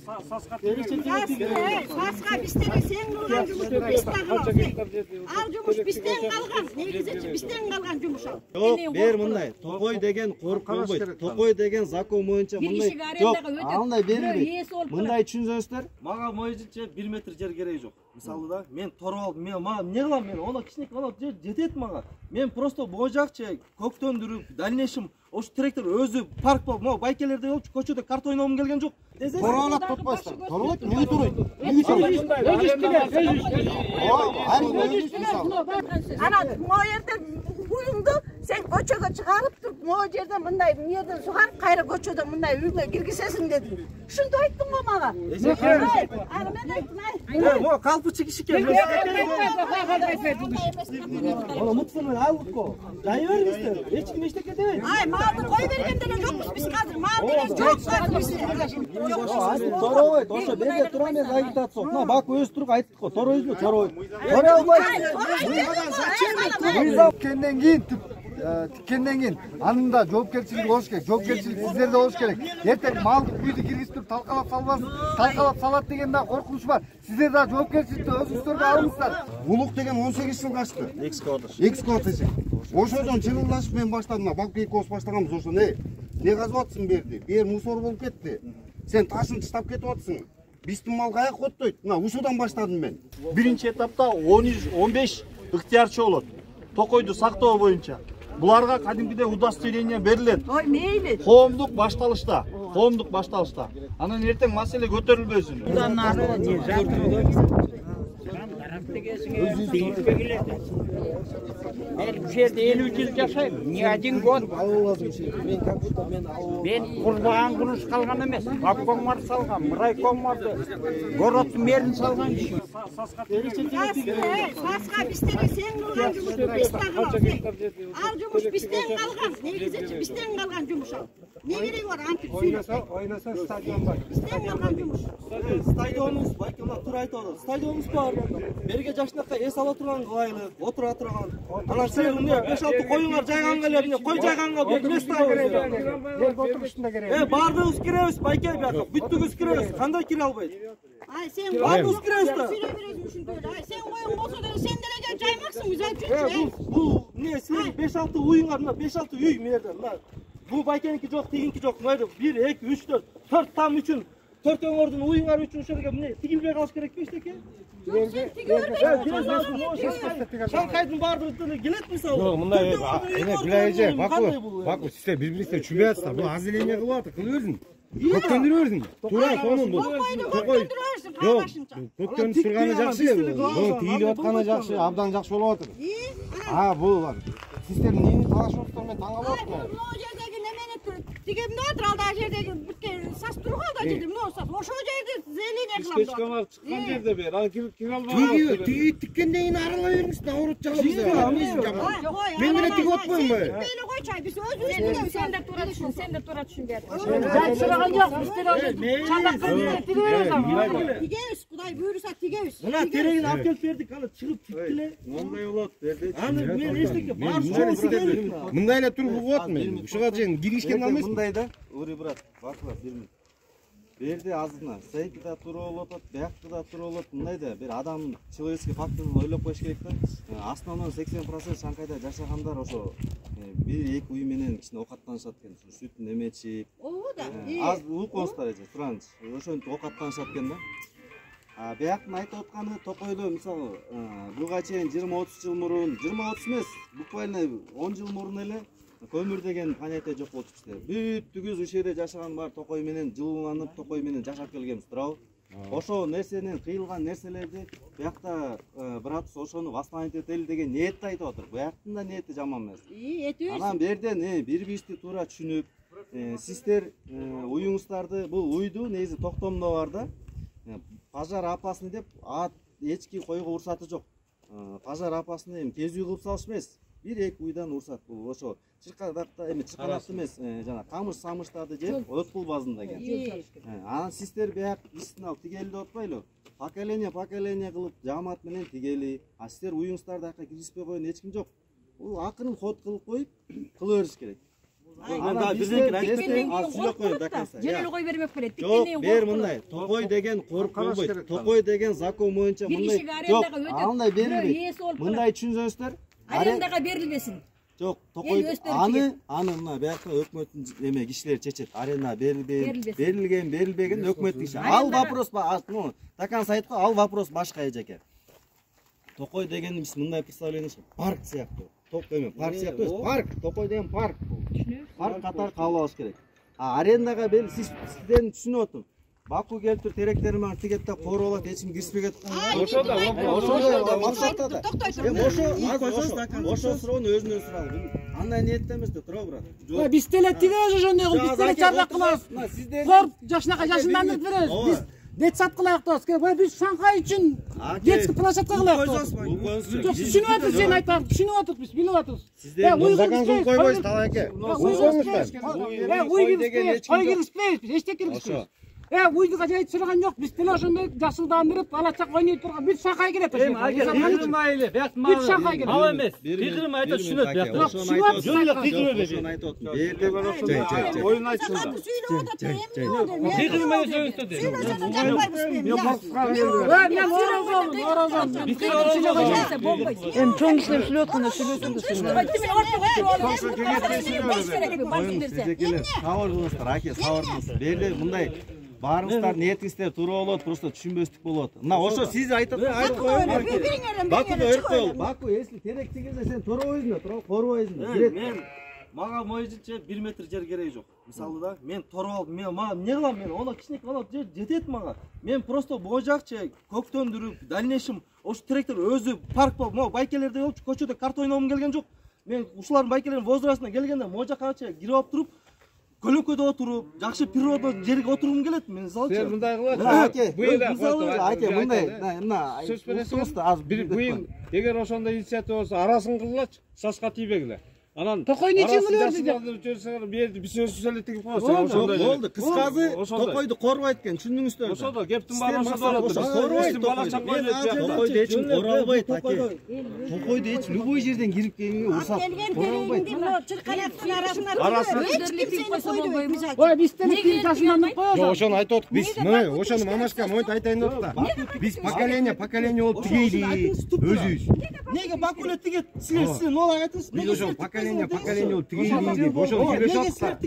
Sasqa bizden sen kılgan jumuş bizden kılgan. Al jumuş bizden kalgan. Negizeci bizden kalgan jumuş al. Yok, ber мындай. Токой деген коруп болбойт. Токой деген закон боюнча мындай. Жок, андай берилбейт. Мындай түшүнсөңүздөр, мага моюнча 1 метр жер кереги жок. Мисалы да, мен торуп алып, мен эмне кылам мен? Оны кичинекей гана жетет мага. Мен просто бул жакчы көктөндүрүп, дальнейшем ош трактор өзү парк болуп, могу байкелерде болуп, көчөдө карта ойногум келген жок. Торуалап тотпайсың. Торуалап эмне турайт? Эмне турайт? Ана могу жерде уюңду sen көчөгө чыгарып туруп, могу жерде мындай эмнеден сугарып, кайра көчөдө мындай үйгө киргизесиң дедим. Ушунду айттың го мага. Аны мен айттым. Могу калпычы кишике. Аны мутсуну алдык го. Жай бербиздер. Эч ким эчтеке дебейт. Ай, малды кой берген деле жокпуз биз азыр. Мал деген жок. Торобойт, ошо берде тура мен агитация. Мына бак өзү туруп айттык го. Торобойбу, торобойт. Тора албайт. Тиккенден кийин анында жоопкерчилик болуш керек. Жоопкерчилик сиздерде болуш керек. Эртең малды күйдү киргизип туруп талкалап салбасын. Талкалап салат деген да коркунуч бар. Сиздер да жоопкерчиликти өзүңүздөргө алыңыздар. Улук деген 18 жыл качты. Эксплуатация. Ошодон чыгылдашып мен баштадым. Бак экөөбүз баштаганбыз ошо не казып атсың берди. Бер мусор болуп кетти. Сен ташын таштап кетип атсың. Биздин мал каяк коттойт? Мына ушудан баштадым мен. Биринчи этапта 15 ыктыярчы болот. Токойду сактоо боюнча. Буларга кадимкиде удостоверение берилет. Ой, мейли. Коомдук башталышта. Анан эртең маселе көтөрүлбөсүн. Bundan narı ben bu şehirde 50 yıl yaşayım. Niye один год? Ben kurban kuruş kalgan emes. Babkom var salgan, raykom vardı. Gorotun merini salgan kişi. Sasqa bizden sen kılgan jumuş bizden kılgan. Al jumuş bizden kalgan. Negizeci bizden kalgan jumuş al. Ne gereği var antip söyle. Oynasa stadion var. Bizden kalgan jumuş. Stadionumuz байкала тура айтып атат. Стадионубуз бар. Берге жашынакка эс ала турган кылайлы, отура турган. Анан сен эмне 5-6 коюңар жайганга эле эмне кой жайганга бир место керек. Отурушунда керек. Бардыгыбыз киребиз байке бияка. Бүттүгүбүз киребиз. Кандай кире албайт? Ay sen Бардыгыбыз киребиз да. Ay sen koyun bolsa da sen delege caymaksın güzel çünkü. Бул эмне силер 5-6 уюңар, мына 5-6 үй мерде. Мына бул байкеники жок, тигинки жок. Мына 1 2 3 4 4 там үчүн 4 өңөрдүн уюңар үчүн ошо жерге эмне тигилбей калыш керек бештеке? Шанхайдын бардыгы келет мисалы. Жок, мындай билайже, баку, сиздер бири-биринизди түшүнбөй атсыздар. Бул азеление кылып атат, кылып берсин. Көктөндүрүп берсин. Туура сонун бул. Жок, көктөндүрүп турганы жакшы. Бул тийилип атканы жакшы, абдан жакшы болуп атат. Бул бар. Сиздер эмнени талашып мен таң калып атам. Могу жердеги немени тигемде отур алда жердеги бүтке сас турган да жерде мына сас. Ошо жерде зеление кылам. Кечке барып чыккан жерде бер. Аны кире албайсың. Тиги тиккенден кийин аралай бериңиз, оорут жагабыз. Мен менен тигип атпайм ба? Мени койчай, биз өзүбүз Sen de tura düşün, sen de tura düşün der. Жайчыраган жок, биздер чандакка тигебиз аны. тигебиз, Кудай буйруса тигебиз. Мына терегин алып келип бердик, аны чыгып тиктиле. Мындай болот, берди. Аны мен эчтеке бар чоңсу келдик. Мындай эле туруп угуп атам мен. Ушуга чейин киришкен эмес. Мындай да, ури брат, бакыла берме. Берди азына, сайты да тура болуп атат, биякты да тура болуп, мындай да бир адам человеческий факторун ойлоп коюш керек да. Основной 80% Шанхайда жашагандар ошо 1-2 үй менен кичине оокаттанышат экен. Сүтүн эметип. Ого да. Аз уконстар эже, туранч. Ошентип оокаттанышат экен да. Бияктын айтып атканы Токойдо мисалы буга чейин 20-30 жыл мурун, 20-30 эмес, буквально 10 жыл мурун эле көмүр деген понятие жок болчу бизде. Бүттүгүбүз ушул жерде жашаган бар Токой менен жылууланып, Токой менен жашап келгенбиз, туурабы? Ошо нерсенин кыйылган нерселерди биякта братус ошону восстановить этели деген ниетти айтып атыр. Бияктын да ниети жаман эмес. Этебиз. Анан берден бири-бирибизди туура түшүнүп, сиздер уюңуздарды бул уйду негизи токтомдо бар да. Пожар опасный деп эчки койго урсаты жок. Пожар опасный эми тез үй кылып салыш эмес. 1-2 уйдан урсат бул ошо чырканакта чырканакты эмес, жана камыш-самыштарды жеп өт кылбасын деген. Анан сиздер бияк истинал тигели деп атпайлы. Поколение кылып жамаат менен тигели. Сиздер уюңуздарды ака киргизбей койгон эч ким жок. Бул акырын ход кылып коюп кыла бериш керек. Ана бирден айтып ал сүйлөп коюн дакаса. Жереле кой бермек керек. Жок, бер мындай. Токой деген коруп болбойт. Токой деген закон боюнча мындай. Жок, андай берилбейт. Мындай түшүнсөңүздөр. Арендага берилбесин. Жок, токой аны мына биякта өкмөттүн эме кишилери чечет. Арена берилген, берилбеген өкмөттүн иши. Ал вопрос ну, такансы айтып ал вопрос башка эжеке. Токой деген биз мындай представление парк сыяктуу. Ток эме, парк сыяктуу эмес, парк. Токой деген парк. Парк катар кабыл алыш керек. Арендага бел сизден түшүнүп отурум. Баку келип туруп теректерин менен тигет да кооруп алат, эч ким киришпеген. Ошондой максатта да. Ошо суроону өзүнөн суралым. Андай ниетте эмес да, тура брат. Биз деле тигез ошондой кылып, биз деле чардак кылабыз. Спорт жашынакай беребиз. Биз детсад кылайык да. Биз Шанхай үчүн детский площадка кылайык да. Жок, түшүнүп атып сен айтам, түшүнүп атып биз билип атабыз. Закон койбойсуз талаке. Уй деген кой киргизбейбиз, биз эчтеке киргизбейбиз. Уйду жайып сураган жок, биз деле ошондой жашылдандырып, алачак ойнойт турган. Бүт Шанхай кирет ошо. Пикирим айылы, бияк бүт Шанхай кирет. Ал эмес. Пикирим айтып түшүнөт бияк. Жөн эле пикирим ойун айтсын да. Пикирим менен сөзүндү. Эми чоң кишилер сүйлөп атканда сүйлөсүн да. Мындай баарыңыздар ниетиңиздер туура болот, просто түшүнбөстүк болот. Мына ошо сиз айтып коюңуз. Бакуда өрткөл. Баку если терек тигилсе сен торобойсуң, корубойсуң. Мен мага моюнча 1 метр жер кереги жок. Мисалы да, мен торып алып, мен эмне кылам мен? Оны кичинекей гана жер жетет мага. Мен просто бул жакчы көктөндүрүп, дальнейшем ош теректер өзү парк болуп, могу байкелерде болуп, көчөдө карта ойногум келген жок. Мен ушулардын байкелердин возрастына келгенде могу жакка кирип алып туруп, көлөкөдө отуруп, жакшы природа жерге отургум келет. Мен мисалчы. Сен мындай кыласың. Аке, мындай, мына сөз бересиңиз аз буйын эгер ошондой инициатива болсо арасын кылгылачы, саска тийбегиле. Анан Токойну ичин кылып биз сөзсүз эле тигип коебуз. Болду, кыскасы Токойду корубайт экен, түшүндүңүздөр. Ошодо кептин баары ошодо болот. Токойду эч ким кора албайт, аке. Токойду эч любой жерден кирип келгенге уруксат кора албайт. Ой, биз деле ким жашынданып коебуз. Ошону айтып отук биз. Мына ошону мамашка монтип айтайын деп да. Биз поколение болуп тигейли өзүбүз. Неге Баку эле тигет? Сиз нолага айтыңыз. Биз ошо поколение болуп тигейли деп ошону сүйлөшүп атат.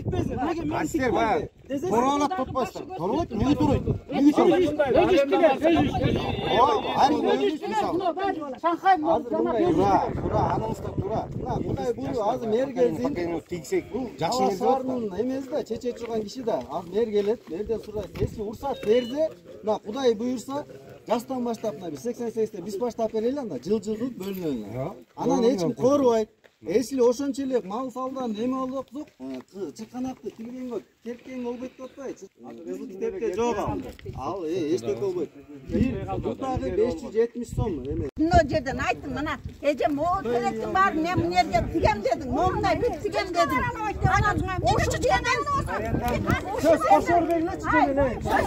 Силер баягы тороболот тотпойсуңар. Торобойт, эмне торобойт? Эмне торобойт? Шанхай тура, аныңыздар тура. Мындай бул азыр мэр келсин. Тигсек Жакшы эмес да, чече турган киши да. Азыр мэр келет, мэрден сурайт. Если уруксат берсе, мына Кудай буйрса, жаштан баштап мына 88-те биз баштап берели анда, жыл-жылдык бөлүнөлү. Анан эч ким корубайт. Если ошончо эле мал салдан эме болсок, чырканакты тилгенге керткенге болбойт деп атпайбы? Кызыл китепте жок ал. Ал эчтеке болбойт. Бир бутагы 570 сом эме. Мына жерден айттым, мына эжем могу теректин баарын мен мына жерде тигем дедиң, момундай бүт тигем дедиң. Анан ошо жерден сөз кошор бергилечи жеңеле. сөз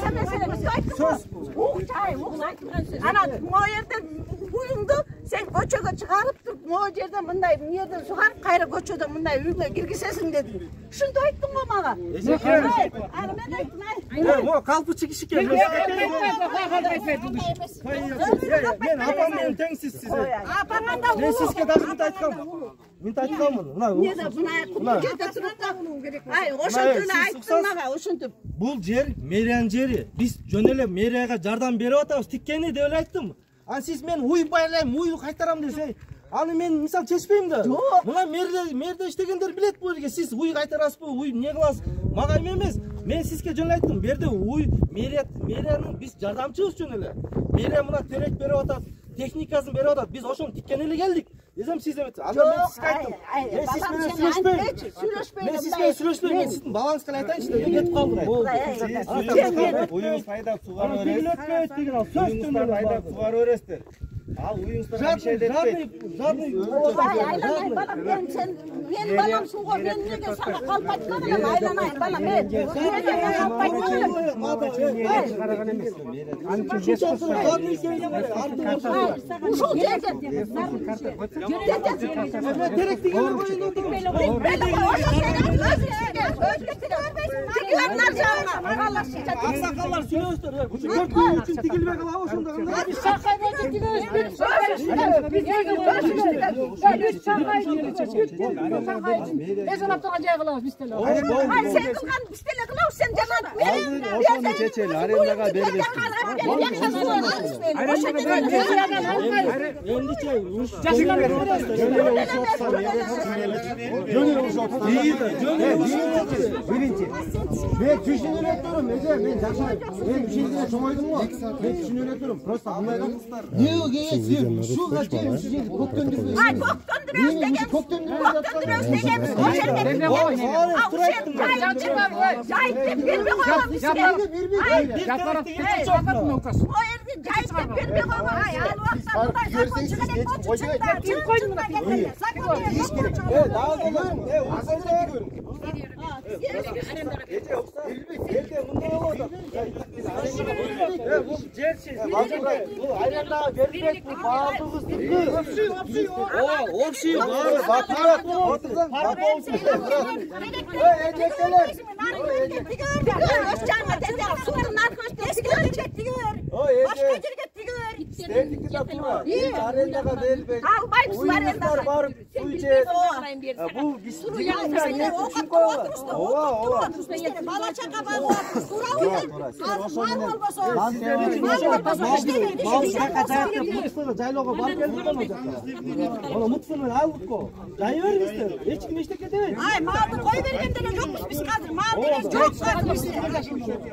анан могу жерден уюңду сен көчөгө чыгарып туруп, могу жерден мындай жерден сугарып, кайра көчөдөн мындай үйгө киргизесиң дедиң. Ушинтип айттың го мага. Аны мен айттым, Могу калпычы киши экен. Мен апам менен теңсиз сиз. Апаңа да Мен сизге даже мынтип айткам. Мынтип айткаммын. Мына ошентип эле айттың мага, ошентип. Бул жер мэриянын жери. Биз жөн эле мэрияга жардам берип атабыз. Тиккени деп эле айттым. Ан сиз мен уй байлайм, уйду кайтарам десе, аны мен мисал чечпейм да. Мына мэрде иштегендер билет бул жерге. Сиз уй кайтарасызбы, уй эмне кыласыз? Мага эмес. Мен сизге жөн эле айттым. Берде уй мэриянын биз жардамчыбыз жөн эле. Мэрия мына терек берип атат, техникасын берип атат. Биз ошону тиккени эле келдик. Десем сиз эмет. Анда мен сизге айттым. Мен сиз менен сүйлөшпөйм. Мен сизге сүйлөшпөйм. Мен сиздин балаңызга айтайынчы деп кетип калдым. Уюңуз айдап сугарып бересиз. Уюңуздар айдап сугарып бересиздер. Ал уюңуздарга бир şey детпейт. Benim balamsın o, ben neden sana kalp açmadım, aylanayım bana, ben. Neden kalp açmadım? Uşul geldim. Direkt digeler koyun oturun. Aksakallar sülüyorlar. Dört gün için dikilmek alalım şunda. Biz şakayı böyle gidiyoruz. Biz şakayı ezan atacağız kılavuz biz tele. Ay sen kılgan biz tele kılavuz sen cemaat. Oşanı çeçeli, arendaga berbesin. Birinci. Ben düşünüyorum. Ben yaşayayım. Ben bir şey diye soğuydum mu? Ben düşünüyorum. Prosta bunlardan. Niye o geyesiyor? Şu kaç kere şu şey kok döndürüyoruz. Ay kok döndürüyoruz degen. Kok döndürüyoruz degen. Cahit'te bir koyalım biz gel. Yaparak çocuk mu kas? O erdi Cahit'te bir koyalım. Ay alvaktan bunlar sakon çıkacak koçu çıktı. Kim koydu buna getirdi? Sakon diye yok koçu. Daha geliyorum. Uzakta gidiyorum. Bala çaka bala. Ay maldı koy vergenden yokmuş biz kadar. Mal denen çok kadar işte.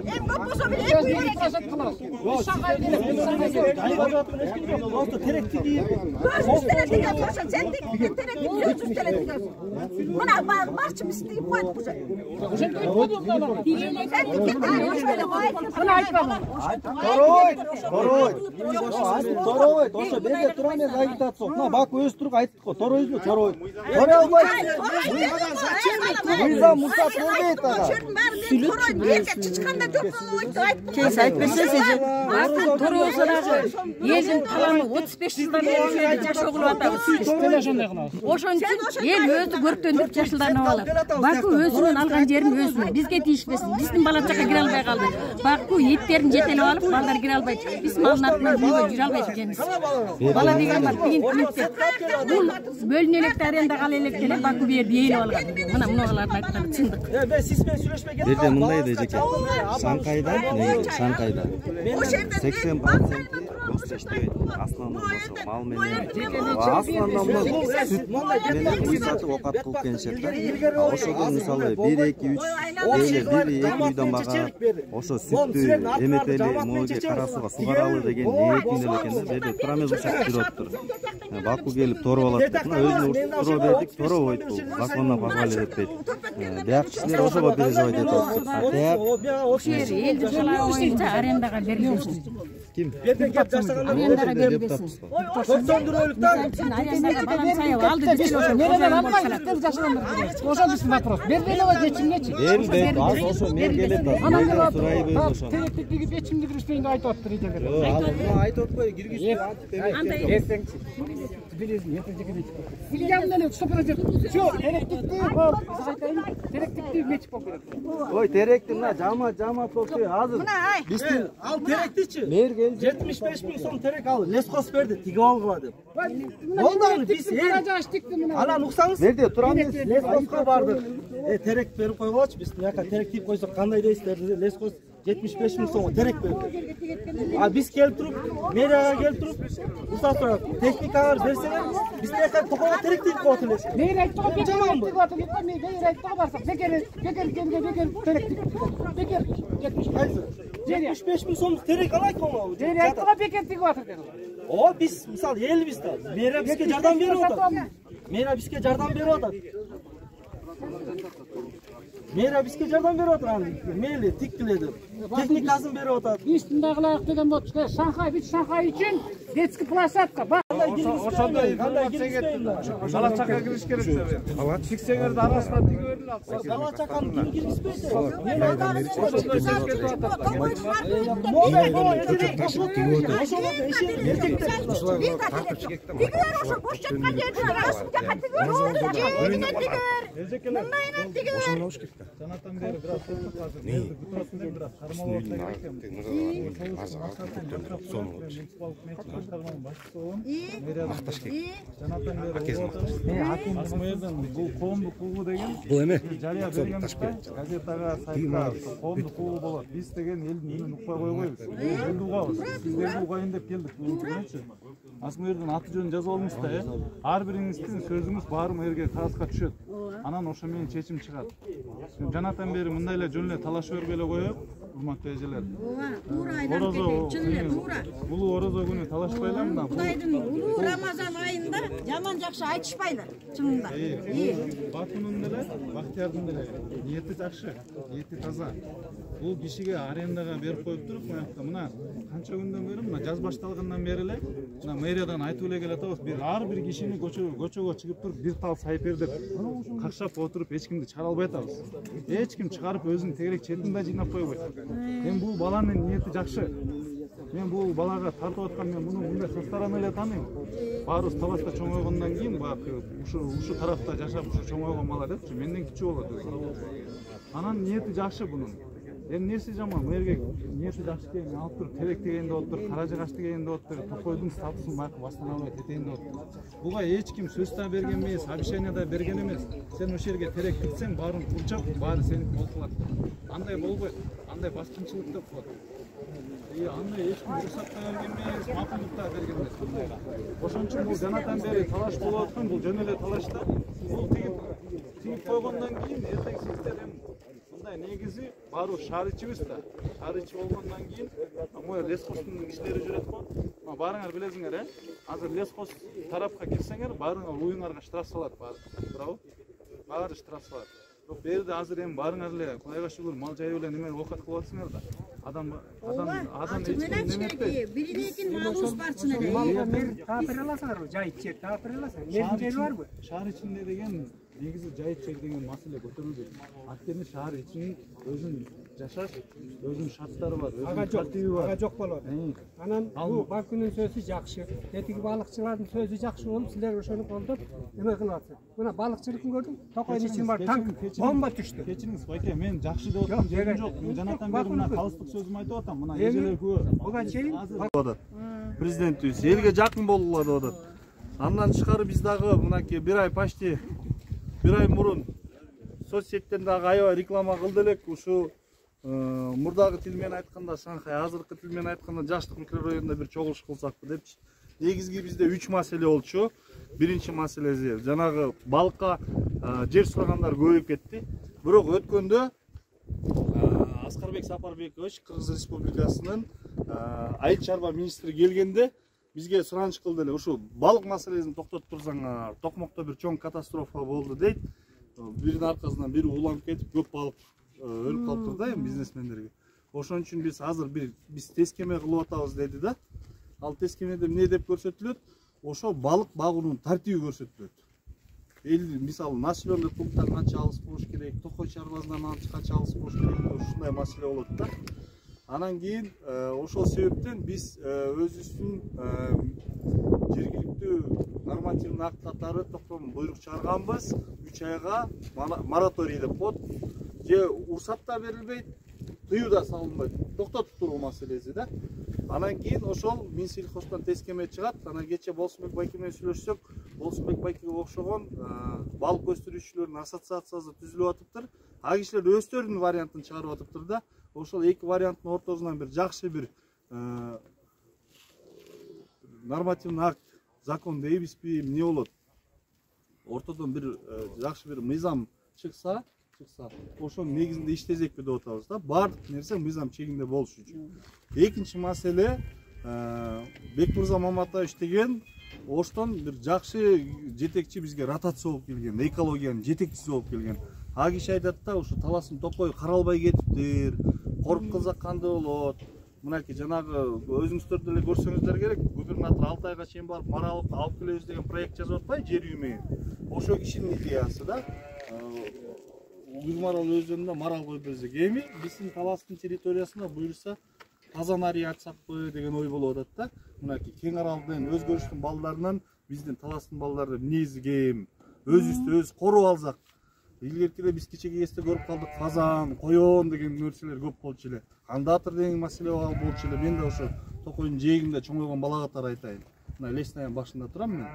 Hem yokmuş o bile hep büyüyerek. Biz şakayı Gözümüz teretik yapıyorsun. Sen de teretik gözümüz teretik yapıyorsun. Buna marşım isteyip koyduk bu sefer. Sen de git ay şöyle koy. Buna ayıplamam. Toroy, toşa berде турам мен агитация. Мына Баку өзі тұрып айттық қой. Тороy mu? Toroy. Мырза Муса көрмейді аға. Toroy nerede çıçkanda çok oydu ayttım. Kes aytпесе сеже. Toroy sanagı елдің қаланы 35 жылдан бері жерде жашоо кылып атабыз. Ошон үчүн эл өзү көрктөндүрүп жашылданып алат. Баку өзүнүн алган жерин өзүнө бизге тийишпесин. Биздин бала чака кире албай калды. Баку эттерин жетелеп алып, балдар кире албайт. Биз малдын артынан үйгө жүрө албайт экенбиз. Бала деген бар, тигин бул бөлүнө электе аренда кала электе эле Баку берди ээлеп алган. Мына муналарды айткан чындык. Берде мындай дежеке. Шанхайда 80% өсүш дейт. Основной мал менен. Основной сүт менен уй сатып окат кылып келишет да. Ошого мисалы 1 2 3 эйлер 1 2 үйдөн бага ошо сүттү эметели моге кара сууга сугаралы деген ниетинде экен да. Берде турамыз ушак жүрөптүр. Баку келип торуп алат. Мына өзүнө туруп бердик, торобойт бул. Закондон позволить этпейт. Бияк кишилер ошого переживать этип атышат. Ошо элди шалаа боюнча арендага берилбесин. Ким? Арендага берилбесин. Арендага балам саяп алды деп ошо Nereden almayın? Kız yaşlandır. Ошо биздин вопрос. Бербелеге чечимгечи. Берилбейт. Ошо мен келет да. Мен сурайбыз ошо. Теректиги чечимди киришпейин деп айтып атыптыр идегер. Айтып атпай киргизип атып эмес. Эсеңчи. Билесиң, ертеңки. Билгем эле суперажет. Всё, теректикти бор. Теректикти мечип болуп кетет. Ой, теректи мына жама толтуй азыр. Биздин Ал теректичи. мэр келди. 75 000 сом терек ал. Лескос берди, тигип алгыла деп. Болду биз анан уксаңыз. Берде турамыз. Лескоско бардык. Терек берип койгочу биз яка терек тип койсок кандай дейсиздер? Лескос 75 000 сом терек берди. А биз келип туруп, мэрияга келип туруп, рұқсат сурап, техникалар берсеңер, биз текер токойго терек тип коет элес. Мэр айттыгы бекер тип атып, мэр айттыгы барсак, бекер терек тип. Бекер 75 000 сом терек алайт комо. Мэр айттыгы бекер тип атат dedi. О, биз мисалы элбиз да. Мэрия бизге жардам берип атат. Мэрия бизге жардам берип атат. Мэрия бизге жардам берип атат. Мейли тиктиледи. Техникасын берип атат. Биз мындай кылайык деген болчу. Шанхай, биз Шанхай үчүн детский площадка. ошондой информация кетти. Бала чака кириш керек деп. Тиксеңерди арасына тиге бериле алса. Бала чаканы ким киргизбейт? Бул коомдук куугу деген бул эме жарыя бергенбизде газетага сайтка коомдук куугу болот. Биз деген элдин үнүн укпай койбойбуз. Элди угабыз. Сиздерди угайын деп келдик. Асмыйырдын аты жөнүн жазып алыңызда, ар бириңиздин сөзүңүз баары мэрге кагазга түшөт. Анан ошо менен чечим чыгат. Жанатан бери мындай эле жөн эле талашып бербей эле коелук, урматтуу эжелер. Туура айдан кетейин, чын эле туура. Улуу орозо күнү талашпайлар мына. Кудайдын улуу Рамазан айында жаман жакшы айтышпайлар, чынында. Батунун деле, Бактиярдын деле ниети жакшы, ниети таза. Бул кишиге арендага берип коюп туруп, мына канча күндөн бери, мына жаз башталгандан бери эле мына мэриядан айтып эле келатабыз. Ар бир кишини көчөгө чыгып туруп, бир тал сайпер деп какшап отуруп, эч кимди чыгара албай атабыз. Эч ким чыгарып өзүнүн тегерек четин да жыйнап койбойт. Мен бул баланын ниети жакшы. Мен бул балага тартып аткан, мен муну мындай састаран эле тааныйм. Баарыбыз Таласта чоңойгондон кийин баягы ушу тарапта жашап ушу чоңойгон бала депчи, менден кичүү болот өзү. Анан ниети жакшы бунун. Эми нерсе жаман, мэрге ниети жакшы деген алып туруп терек дегенде отур, каражы каш дегенде отур, Токойдун статусун баягы бастан албай кетейинде отур. Буга эч ким сөз да берген эмес, обещание да берген эмес. Сен ошол жерге терек кирсең, баарын курчап, баары сеники болуп калат. Андай болбойт, андай баскынчылык деп коет. Андай эч ким уруксат да берген эмес, макулдук да берген эмес мындайга. Ошон үчүн бул жанатан бери талаш болуп аткан, бул жөн эле талаш да. Бул тигип койгондон кийин эртең сиздер мындай негизи баары шаар ичибиз да. Шаар ичи болгондон кийин могу лесхоздун кишилери жүрөт го. Баарыңар билесиңер, азыр лесхоз тарапка кирсеңер, баарыңар уюңарга штраф салат баары. Туурабы? Баары штраф салат. Бирок берде азыр эми баарыңар эле Кудайга шүгүр мал жайып эле неме оокат кылып атсыңар да. Адам биринекин малыбыз бар чын эле. Малга бир таапыр аласыңарбы? Жайыт жер таапыр аласың. Мердин жери барбы? Шаар ичинде деген негизи жайыт жер деген маселе көтөрүлбөйт. Анткени шаар ичинин өзүнүн жашаш, өзүнүн шарттары бар, өзүнүн тартиби бар. Ага жок болот. Анан бул Бакунун сөзү жакшы. Этиги балыкчылардын сөзү жакшы болуп, силер ошону колдоп эме кылып атсыз. Мына балыкчылыкын көрдүм. Токойдун ичине бар танк бомба түштү. Кечириңиз байке, мен жакшы деп аткан жерим жок. Мен жанатан бери мына калыстык сөзүмдү айтып атам. Мына эжелер күбө. Буга чейин Президентибиз элге жакын болгула деп атат. Андан тышкары биз дагы мынакей бир ай почти бир ай мурун соцсеттен дагы аябай реклама кылды элек. Ушу мурдагы тил менен айтканда Шанхай, азыркы тил менен айтканда Жаштык микрорайонунда бир чогулуш кылсакпы депчи. Негизги бизде 3 маселе болчу. Биринчи маселеси жанагы балыкка жер сурагандар көбөйүп кетти. Бирок өткөндө Аскарбек Сапарбекович Кыргыз Республикасынын айыл чарба министри келгенде бизге сураныч кылды эле. Ушу балык маселесин токтотуп турсаңар, Токмокто бир чоң катастрофа болду дейт. Биринин аркасынан бири уланып кетип, көп балык өлүп калыптыр да эми бизнесмендерге. Ошон үчүн биз азыр биз тескеме кылып атабыз деди да. Ал тескемеде эмне деп көрсөтүлөт? Ошо балык багуунун тартиби көрсөтүлөт. Эл мисалы населенный пункттан канча алыс болуш керек, Токой чарбазынан канча алыс болуш керек, ушундай маселе болот да. Анан кийин ошол себептен биз өзүбүздүн жергиликтүү нормативдик акт катары токтом буйрук чыгарганбыз. 3 айга мораторий деп коет. Же уруксат да берилбейт, тыюу да салынбайт. Токтотуп туруу маселеси да. Анан кийин ошол Минсельхоздон тескеме чыгат. Анан кече Болсунбек байке менен сүйлөшсөк, Болсунбек байкеге окшогон балык өстүрүүчүлөрдүн ассоциациясы түзүлүп атыптыр. А кишилер өздөрүнүн вариантын чыгарып атыптыр да. Ошол эки варианттын ортосунан бир жакшы бир нормативный акт, закон дейбизби, эмне болот? Ортодон бир жакшы бир мыйзам чыкса, ошонун негизинде иштесекпи деп атабыз да. Баардык нерсе мыйзам чегинде болуш үчүн. Экинчи маселе, Бекмырза Маматович деген Оштон бир жакшы жетекчи бизге ротация болуп келген, экологиянын жетекчиси болуп келген. А киши айтат да, ушу Таластын Токой каралбай кетиптир, коруп кылсак кандай болот, мынакей жанагы өзүңүздөр деле көрсөңүздөр керек, губернатор Алтайга чейин барып Марал алып келебиз деген проект жазып атпайбы жер үй менен. Ошо кишинин идеясы да. Марал өзүндө Марал койбозбек. Эми биздин таластын территориясында буюрса Тазанари ачсакпы деген ой болуп атат да. Мынакей кең аралдын өзгөрүштүн балдарынан биздин таластын балдары минези кем, өзүбүздү өз коруп алсак. Илгеркиде биз кичине кезде көрүп калдык, фазан, коён деген нерселер көп болчу эле. Андатыр деген маселе болчу эле. Мен да ошо Токойдун жээгинде чоңойгон бала катары айтайын. Мына лестнаян башында турам мен.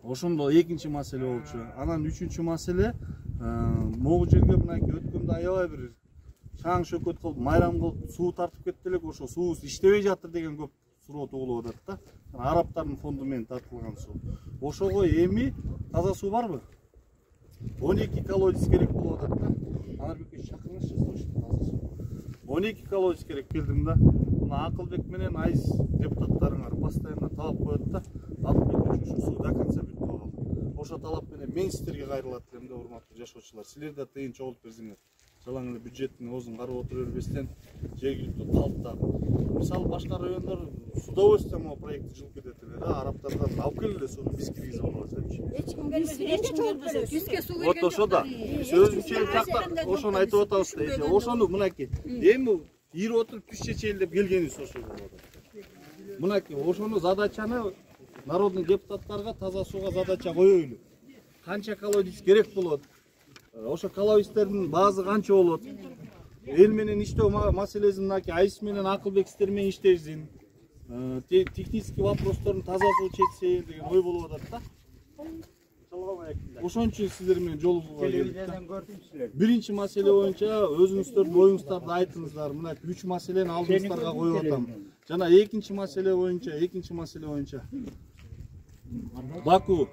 Ошондо экинчи маселе болчу. Анан үчүнчү маселе могу жерге мынакей өткөндө аябай бир шаң шөкөт кылып, майрам кылып суу тартып кетти элек. Ошо суубуз иштебей жатыр деген көп суроо тугулуп атат да. Арабтардын фонду менен тартылган суу. Ошого эми таза суу барбы? 12 колодец керек болуп атат да. Анарбекке чакырыңызчы, слышите, таза суу. 12 колодец керек келдим да. Мына Акылбек менен Айыз депутаттарыңар постоянно талап коет да. Алып келип ушу суу до конца бүтүп калды. Ошо талап менен мен сиздерге кайрылат элем да, урматтуу жашоочулар. Силер да тыйын чогулуп берсеңер. Жалаң эле бюджеттин оозун карап отура бербестен жергиликтүү калктагы. Мисалы башка райондор с удовольствием могу проектти жылып кетет эле да. Арабтардан алып келгиле сууну биз киргизип алабыз депчи. Эч ким келбесе, эч ким келбесе, түзгө суу келген. Вот ошо да. Биз өзүнчөлүк жакта ошону айтып атабыз да. Ошону мынакей эми ирип отуруп түз чечели деп келгенибиз ошо болуп атат. Мынакей ошону задачаны народный депутаттарга таза сууга задача коёйлу. Канча колодец керек болот? Ошо колодецтердин баазы канча болот? Эл менен иштөө маселесин мынакей Айыс менен Акылбек сиздер менен иштесин. Технический вопросторун таза суу чечсе деген ой болуп атат да. Ошон үчүн сиздер менен жолугууга келдик. Биринчи маселе боюнча өзүңүздөрдүн оюңуздарды айтыңыздар. Мына 3 маселени алдыңыздарга коюп атам. Жана экинчи маселе боюнча Баку.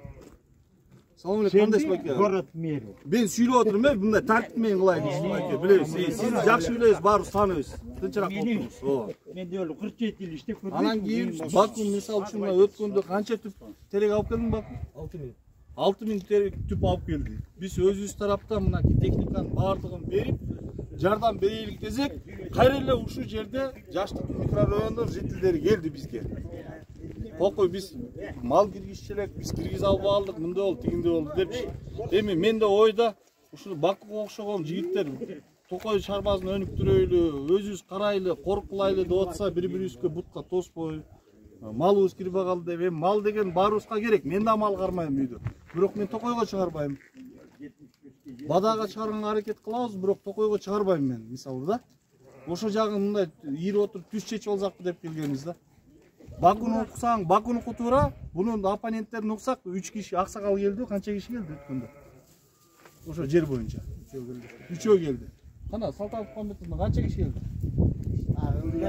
Салам алейкум, кандай байке? Город мэри. Мен сүйлөп отурмун, мындай тартип менен кылайын байке. Билесиз, сиз жакшы билесиз, баарыбыз тааныйбыз. Тынчыраак болуңуз. Ооба. Мен деле 47 жыл иштеп көрдүм. Анан кийин Баку мисалы үчүн өткөндө канча түп терек алып келдиң Баку? 6000. 6000 терек түп алып келди. Биз өзүбүз тараптан мынакей техниканын баардыгын берип, жардам берейlik десек, кайра эле ушул жерде Жаштык микрорайондун жителдери келди бизге. Токой биз мал киргизчилек, биз киргизе албай калдык, мындай болду, тигиндей болду депчи. Эми мен да ойда ушул Бакуга окшогон жигиттер Токой чарбасын өнүктүрөйлү, өзүбүз карайлы, коркулайлы деп атса, бири-бирибизге бутка тоспой, малыбыз кирбей калды деп. Эми мал деген баарыбызга керек. Мен да мал кармайм үйдө. Бирок мен Токойго чыгарбайм. Бадага чыгарганга аракет кылабыз, бирок Токойго чыгарбайм мен, мисалы да. Ошо жагын мындай ирип отуруп түз чечип алсакпы деп келгенбиз да. Бакуну уксаң, Бакунуку туура, бунун оппоненттерин уксак 3 киши аксакал келди, канча киши келди өткөндө. Ошо жер боюнча. Үчөө келди. Кана Салтанов комитетинен канча киши келди?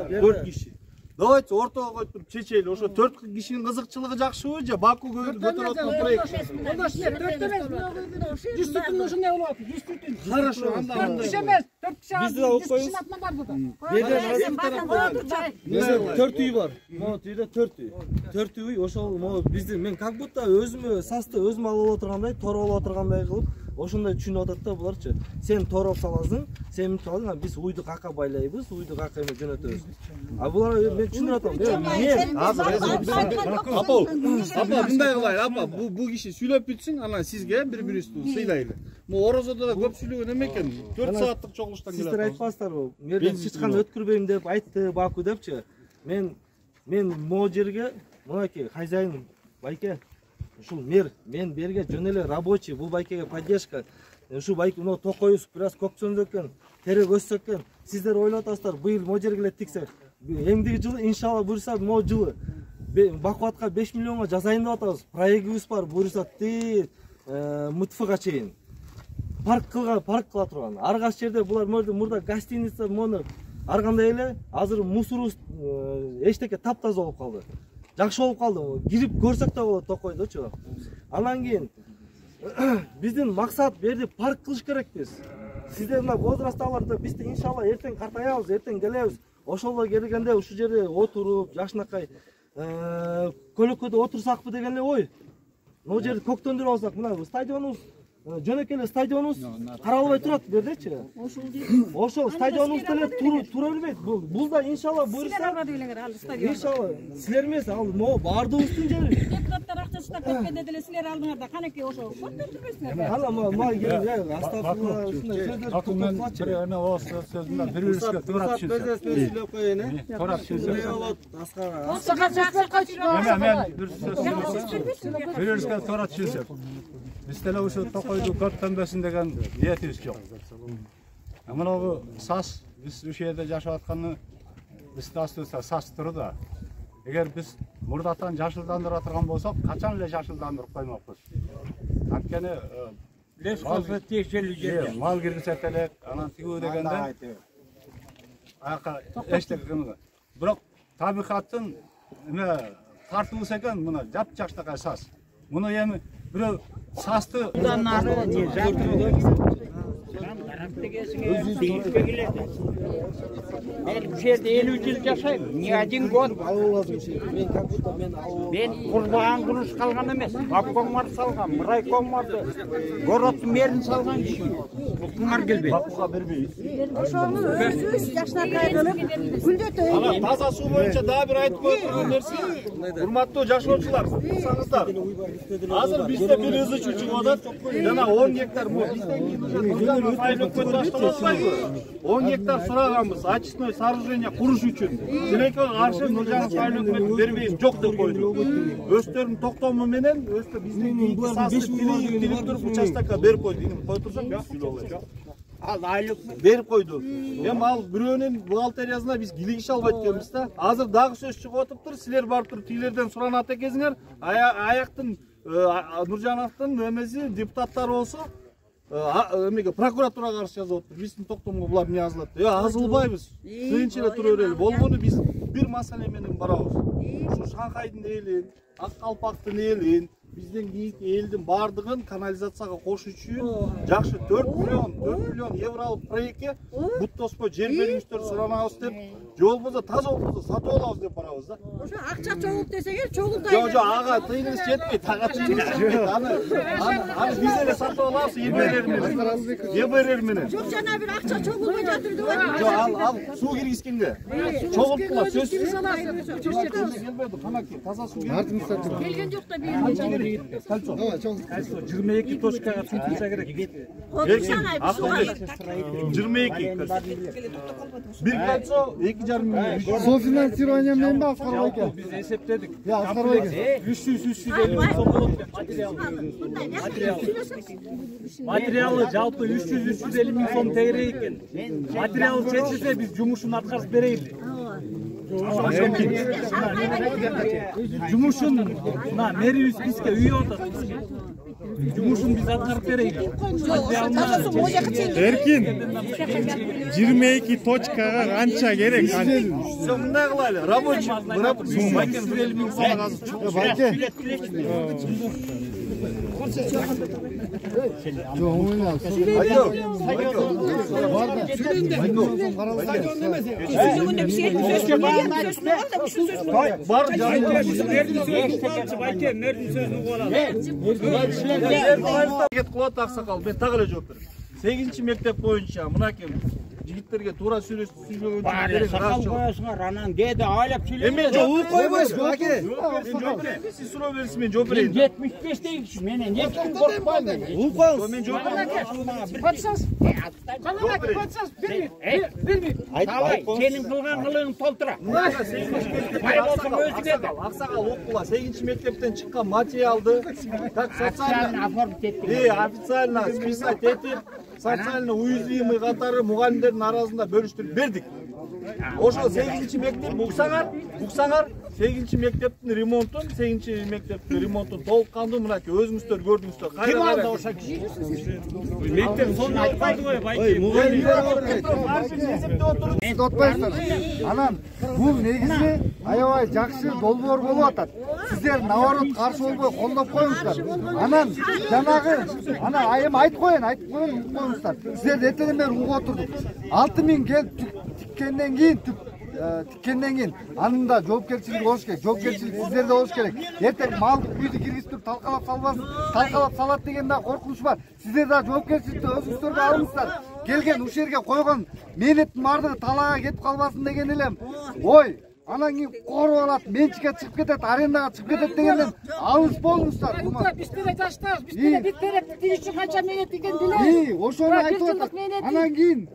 4 киши. Давайте ортого коюп туруп чечели. Ошо 4 кишинин кызыкчылыгы жакшыбы же Баку көтөрүп аткан проект? Ондаш эле 4 эмес, 100 түтүн ошондой болуп атат. 100 түтүн. Хорошо, анда 4 киши эмес, 4 киши. Бизде да окпойбуз. Бизде 4 үй бар. Могу үйдө 4 үй. 4 үй ошол могу биздин мен как будто өзүмө састы өзүм алып отургандай, тор болуп отургандай кылып ошондой түшүнүп атат да буларчы. Сен тороп саласың, сен мынтип аласың, биз уйду кака байлайбыз, уйду кака эме жөнөтөбүз. А булар мен түшүнүп атам. Мен Апа, мындай кылайлы, апа, бул киши сүйлөп бүтсүн, анан сизге бири-бирибизди сыйлайлы. Могу Орозодо да көп сүйлөгөн эме экен. 4 сааттык чогулуштан келет. Сиздер айтпастарбы? Мерден чычкан өткүрбөйм деп айтты Баку депчи. Мен могу жерге мынакей хозяин байке ушул мэр мен берге жөн эле рабочий, бул байкеге поддержка. Ушу байке мына Токойубуз бир аз көксөндү экен, терек өссө экен. Сиздер ойлоп атасыздар, быйыл могу жерге эле тиксек. Эмдиги жылы иншалла буюрса могу жылы Бакубатка 5 миллионго жасайын деп атабыз. Проектибиз бар, буюрса МТФга чейин. Парк кыла турган. Ар кайсы жерде булар мурда гостиница мону ар кандай эле азыр мусорубуз эчтеке таптаза болуп калды. Жакшы болуп калды. Кирип көрсөк да болот Токойдочу. Анан кийин биздин максат берди парк кылыш керекпиз. Сиздер мына возрасттагыларды биз иншалла эртең картаябыз, эртең келебиз. Ошолго келгенде ушул жерде отуруп, жакшынакай көлөкөдө отурсакпы деген эле ой. Могу жерди көктөндүрүп алсак, мына стадионубуз жөнөкөй эле стадионубуз каралбай турат бу жердечи. Ошол стадионубузда эле тура бербейт. Бул да иншалла буйрса иншалла силер эмес, ал могу баардыгыбыздын жерибиз. Депутаттар акча штаб кеткенде деле силер алдыңарда канеке ошо көтөрүлбөйсүңөр. Ала мага келип астагфирулла ушундай сөздөр Документ эме осы сөзүндө бир-бирибизге туура түшүнсөк. Сөйлөп коеюн, Туура түшүнсөк. Мен бир сөз сөйлөсөм. Бир-бирибизге туура түшүнсөк. Биз деле ушу Токойду көптөнбөсүн деген ниетибиз жок. Мынагы САС биз ушул жерде жашап атканды биз астыбызда САС турда. Эгер биз мурдатан жашылдандыра турган болсок, качан эле жашылдандырып коймокпуз. Анткени мал киргизет элек, анан тигүү дегенде аяка эчтеке. Бирок табигаттын эме тартылысы экен, мына жап-жакштакай САС. Муну эми бирөө САСты Ben bu şehirde 50 yıl yaşayım. Niye gol? Ben kurban kuruş kalgan emes. Babkom var salgan, raykom vardı. Gorotun merin salgan kişi. Bunlar gelbey. Bakuga berбейбиз. Ошону өзүбүз жашнакай кылып күндөтөй. Ана таза суу боюнча дагы бир айтып коюп турган нерсе, урматтуу жашоочулар, саңыздар. Азыр бизде бир өзү чүчүп атат. Жана 10 гектар мо бизден кийин файлөккө таштап атпайбы? 10 гектар сураганбыз, очистной сооружение куруш үчүн. Тилекке каршы Нуржанов файлөккө бербейбиз, жок деп койду. Өздөрүнүн токтому менен өстө биздин тилип туруп участокко берип койду. Кой турсак, жок, болбойт. Al aylık Берип койду. Эми ал бирөөнүн бухгалтериясына биз килигише албайт экенбиз да. Азыр дагы сөз чыгып атыптыр. Силер барып туруп тилерден суранат экенсиңер. Аяктын Нуржановдун эмеси депутаттары болсо эмеге прокуратурага каршы жазып атыптыр. Биздин токтомго булар эмне жазылат? Азылбайбыз. Тынч эле тура берели. Болгону биз бир маселе менен барабыз. Ушу Шанхайдын элин, Ак Калпактын элин, бизден кийинки элдин баардыгын канализацияга кошуш үчүн жакшы 4 миллион евролук проектке бут тоспой жер бериңиздер суранабыз деп, же болбосо таза болбосо сатып алабыз деп барабыз да. Ошо акча чогулт десеңер, чогултайбыз. Жок, ага тыйыныңыз жетпейт, ага тыйыныңыз жетпейт. Аны биз эле сатып алабыз, ЕБРР менен. Жок, жана бир акча чогулбай жатыр деп атат. Жок, ал суу киргизгенге. Чогулткула сөзсүз. келбеди, канаки, таза суу келген жок да бир. 22 точкага түшүрсө керек. 22. Бир кальцо 2,5 миллион. Софинансирование менен ба Аскар байке? Биз эсептедик. Аскар байке. 300 сом болот деп материалы жалпы 300-350 миң сом тегерек экен. Материалы жетсе биз жумушун аткарып берейли. Жумушун мэрибиз бизге үйү атат. Жумушун биз аткарып берейли. Эркин 22 точкага канча керек? Мындай кылайлы, рабочий 250 миң сом азыр. Байке. Жок, ойнап. Бар кылат аксакал, мен так эле жооп берем. 8-мектеп боюнча мынакей жигиттерге туура сүйлөгөн Баары сакал коесуңар, анан кээде айлап сүйлөп. Эми жок, койбойсуң, аке. Сиз суроо берсиң, мен жооп берейин. 75 киши менен эч ким коркпойм мен. Укол, мен жооп берейин. Алай, сенин кылган кылыгың толтура. Аксакал окула, 8-мектептен чыккан материалды так социально оформить этти. Официально списать этип, социально уязвимый катары мугалимдердин арасында бөлүштүрүп бердик. Ошо 8-мектеп уксаңар, 8-мектептин ремонтун толук кандуу мынакей өзүңүздөр көрдүңүздөр. Ким алды ошо киши? Мектеп сонун айтпайды го, байке. Сиз отпайсыздар. Анан бул негизи аябай жакшы долбоор болуп атат. Сиздер наоборот каршы болбой колдоп коюңуздар. Анан жанагы айым айтып коюңуздар. Сиздер эртеден бери угуп отурдук. 6 миң келип тиккенден кийин тиккенден кийин анын да жоопкерчилиги болуш керек. Жоопкерчилик сиздерде болуш керек. Эртең малдык үйдү киргизип туруп талкалап салат деген да коркунуч бар. Сиздер да жоопкерчиликти өзүңүздөргө алыңыздар. Келген ушул жерге койгон мээнеттин баардыгы талаага кетип калбасын деген элем. Ой, анан кийин коруп алат, менчикке чыгып кетет, арендага чыгып кетет дегенден алыс болуңуздар. Биз деле жаштабыз, биз деле бит берет тиги үчүн канча мээнет экенин билебиз. Ошону айтып атат. Анан кийин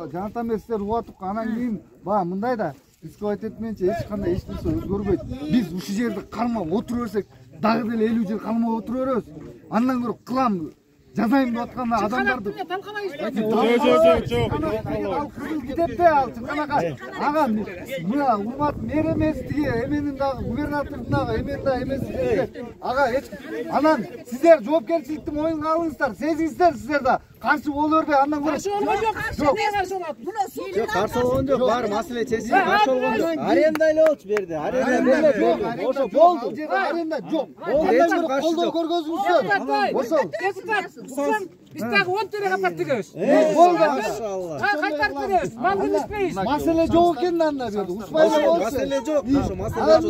жанатан бери сиздер угатып, анан кийин баягы мындай да исковать менчи эч кандай эч нерсе өзгөрбөйт. Биз ушул жерде кармап отура берсек, дагы деле 50 жыл кармап отура беребиз. Андан көрө кылам жазайын деп атканда адамдарды ал кызыл китепте ал чыканака ага мына урмат мэр эмес тиги эменин дагы губернатордун дагы эмен да эмес ага эч анан сиздер жоопкерчиликти моюнга алыңыздар, сезиңиздер сиздер да каршы боло бербей андан көрө каршы болгон жок. Эмне каршы болот? Жок, каршы болгон жок, баары маселе чечилип каршы болгон жок. Аренда эле болчу берди. Аренда жок. Ошо болду. Аренда жок. Эч ким каршы колдоо жок. көргөзүңүздөр. Ошол. Биз дагы 10 тире капат тигебиз. Болду. Кайтарып беребиз. Мал кылышпайбыз. Маселе жок экен анда берди. Ушпайла болчу. Маселе жок. Ошо маселе жок.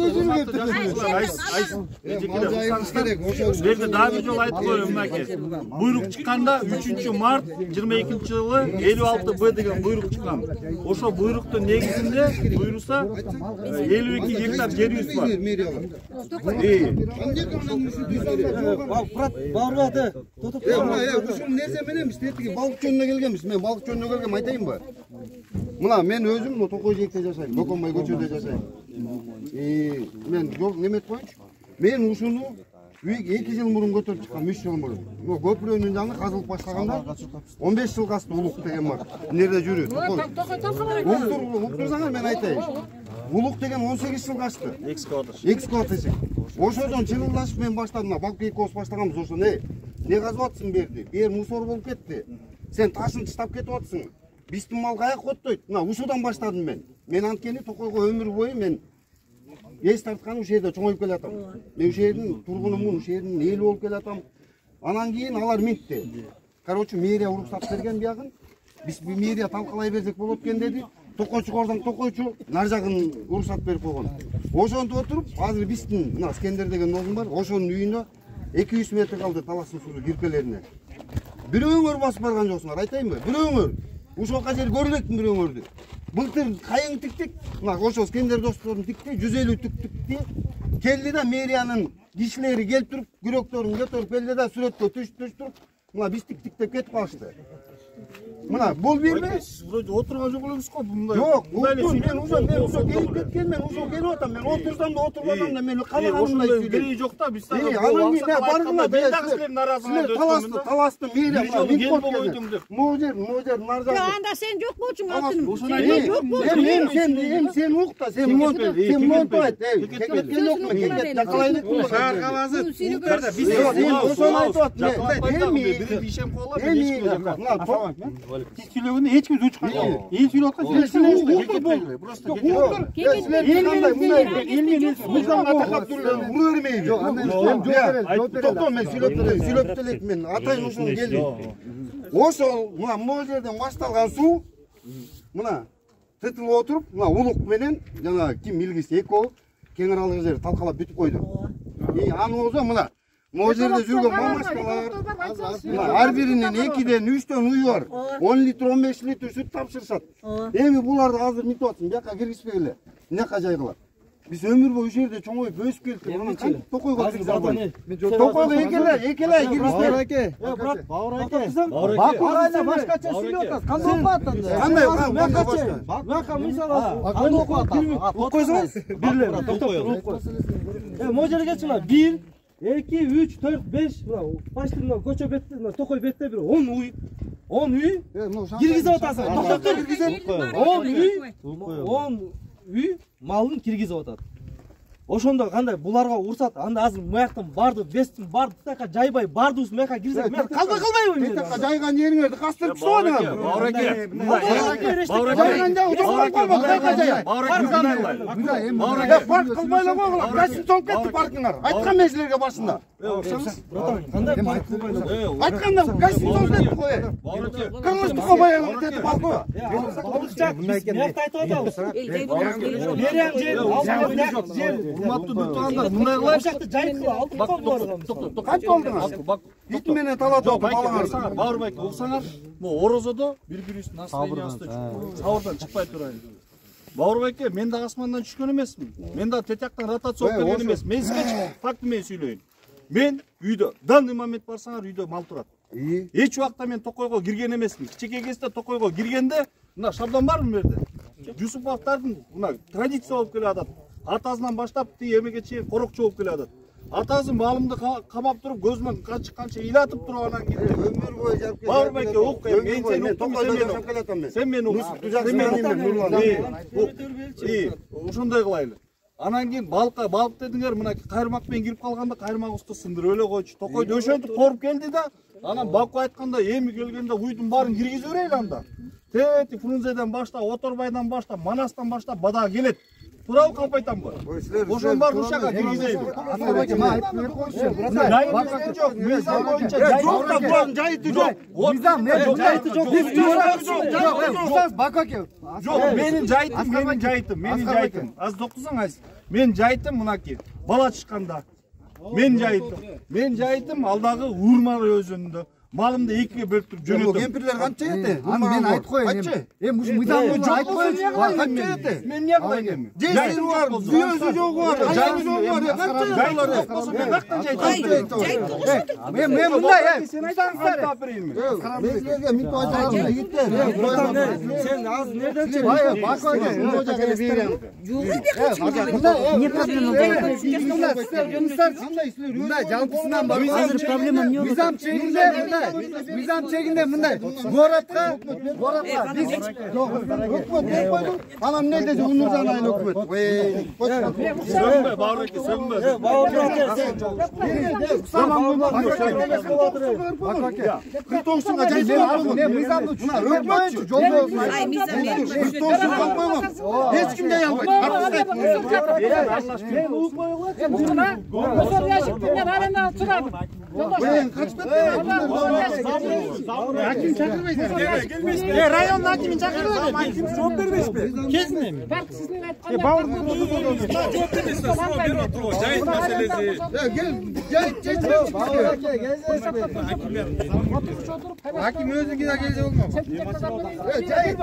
Берде дагы жол айтып коеюн мынакей. Буйрук чыкканда 3 март 22 жылы 56Б деген буйрук чыккан. Ошо буйруктун негизинде буйруса 52 гектар жерибиз бар. Баурбаты. Ушул нерсе менен биз тетиги балык жөнүнө келгенбиз. Мен балык жөнүнө келгем айтайынбы? Мына мен өзүм мына Токой жээкте жашайм, Бөкөнбай көчөдө жашайм. Мен жол неметип коеюнчу. Мен ушуну 2 жыл мурун көтөрүп чыккам, 3 жыл мурун. Мына көпүрөнүн жаңы казылып баштаганда 15 жылга асты улук деген бар. Нерде жүрү? Уктурсаңар мен айтайын. Улук деген 18 жылга асты. Экскаватор. Ошодон чырылдашып мен баштадым. Балкы экөөбүз баштаганбыз ошо не казып атсың берди? Бер мусор болуп кетти. Сен ташын таштап кетип атсың. Биздин мал каяк оттойт? Мына ушудан баштадым мен. Мен анткени Токойго өмүр бою мен эс тарткан ушул жерде чоңоюп келатам. Мен ушул жердин тургунумун, ушул жердин эли болуп келатам. Анан кийин алар минтти. Короче, мэрия уруксат берген биягын. Биз мэрия талкалай берсек болот экен деди. Токойчу кордон Токойчу нар жагын уруксат берип койгон. Ошонтип отуруп, азыр биздин мына Скендер деген ногум бар. Ошонун үйүнө 200 метр калды таластын суу кирпелерине. Бирөөңөр басып барган жоксуңар, айтайынбы? Бирөөңөр. Ушуга жер көрүлөктүн бирөөңөрдү. Былтыр кайың тиктик, мына ошо Скендер досторун тикти, 150 тикти. Келди да мэриянын кишилери келип туруп, күрөктөрүн көтөрүп келди да сүрөткө түштүрүп, мына биз тиктик деп кетип калышты. Мына бул бирме? Вроде отурган жок элебиз го мындай. Жок, мен ошо келип кеткен, мен ошо келип атам, мен отурсам да отурбасам да мен калаганымдай сүйлөйм. Кереги жок да, биз анан кийин баргыла силер таласты мэрия могу жер нар жагы. Анда сен жок болчуң алтыным. Сен укта, сен монтуп айт. Кеткен жокмун, жакалайлык болду. Шаар каласы укта биз ошону айтып атам. Siz söylüyorsunuz hiç kim suç çıkmıyor. İyi söylüyorsunuz siz söylüyorsunuz. Просто ilminiz bizden atakap duruyor. Bunu vermeyin. Yok Toktun men söylüp delek men atayın uşunu geldi. Ошол мына могу жерден башталган суу мына тытылып отуруп мына улук менен жана ким илгиси экөө кең аралык жер талкалап бүтүп койду. Аны болсо мына могу жерде жүргөн мамашкалар ар биринин 2ден 3төн уyu бар. 10 литр 15 литр сүт тапшырышат. Эми буларды азыр мынтип атсын, бияка киргизпегиле. Эмнека жайгыла. Биз өмүр бою ушул жерде чоңоюп өсүп келдик. Анан кантип Токойго киргизе албайбыз. Токойго экеле киргизпей. Бауыр аке. Башкача сүйлөп атасыз. Кандай окуп атасыз? Кандай башка? Бака мисалы кандай окуп атасыз? Окуп койсоңуз бирлер токтоп. Могу жерге чыгма. 1 2 3 4 5 баштыгынан көчө бетте Токой бетте бир 10 уй 10 уй киргизип атасың. Токтоп киргизет. 10 уй малын киргизип атат. ошондо кандай буларга урсат анда азыр маяктан барды бестин барды тияка жайбай бардыбыз маяка кирсек мен калбай калбайбы мен Тияка жайган жериңерди кастырып чыгып атам. Баураке, Парк кылбай эле койгула. Кайсы толуп кетти паркыңар? Айткан мезгилерге башында. кандай парк кылбай эле Айтканда кайсы толуп кетти кой. Кыргыз кылбай кетти паркы. мыякты айтып атабыз Берем жер урматтуу дуктугандар мындай кылайық жакты жайыт алдык го буларга Канча болдуңар? Ит менен талат окуп балаңар. Бауырбайке уксаңар, могу орозодо бири-бирибиздин настроениясында сабырдан чыкпай турайлы. Бауырбайке, мен да асмандан түшкөн эмесмин. Мен да тетяктан ротация болуп келген эмес. Мен сизге факты менен сүйлөйүн. Мен үйдө данный момент барсаңар үйдө мал турат. Эч убакта мен токойго кирген эмесмин. Кичинекей кезде токойго киргенде мына шаблон барбы бу жерде? Жусуповдардын мына традиция болуп келатат. Атасынан баштап тиги эмеге чейин корокчу болуп келатат. Атасы малымды камап туруп көзүмөн канча ыйлатып туруп анан кетти. Өмүр бою жап келди. Бауырбайке ук, мен сени уктум, сен мени ук. Ошондой кылайлы. Анан кийин балык дедиңер, мына кайырмак менен кирип калганда кайырмак уста сындырып эле койчу. Токойду ошентип коруп келди да, анан Баку айтканда эми келгенде уйдун баарын киргизе берели анда. Тети Фрунзеден баштап, Оторбайдан баштап, Манастан баштап бада келет. Туурабы калп айтамбы? Ошонун баарын ушага киргизейби? Жайыты жок, мыйзам боюнча жайыты жок. Мыйзам жайыты жок. Бакаке. Жок, менин жайытым. Аз токусаңыз, мен жайытым мынаки. Бала чыкканда. Мен жайытым алдагы Урмар өзүндө. Малымды экиге бөлүп туруп жөнөтөм. Кемпирлер канча эти? Мен айтып коеюн. Ушу мыйзамды айтып коеюн. Канча эти? Мен эмне кылайын эми? Жайыты бар, дүйөсү жогу бар, жайыты жогу бар. Мен мындай, мезгилге мынтип айтам, жигиттер. сен азыр нерден чек Бакаке, мына келе берем. Не проблема мындай жалпысынан бар. Азыр проблема эмне болот? Мыйзам чегинде мындай. Городко биз өкмөт деп койдук. Анан эмне десе Унуржан айыл өкмөт. Сөгүнбө, Бауырбайке, сөгүнбө. Бакаке. 99-га жайып мен мыйзамды өкмөтчү жол болсун. 99-га койгом. Эч ким жай албайт. Районун акимин чакырбайбы? Аким жооп бербейсизби? Кезинеми? Парк сиздин айткандай. Жооп бербейсиз, суу берип отурбу. Жайыт маселеси. Аким өзү кийин келсе болмок. Жайыт.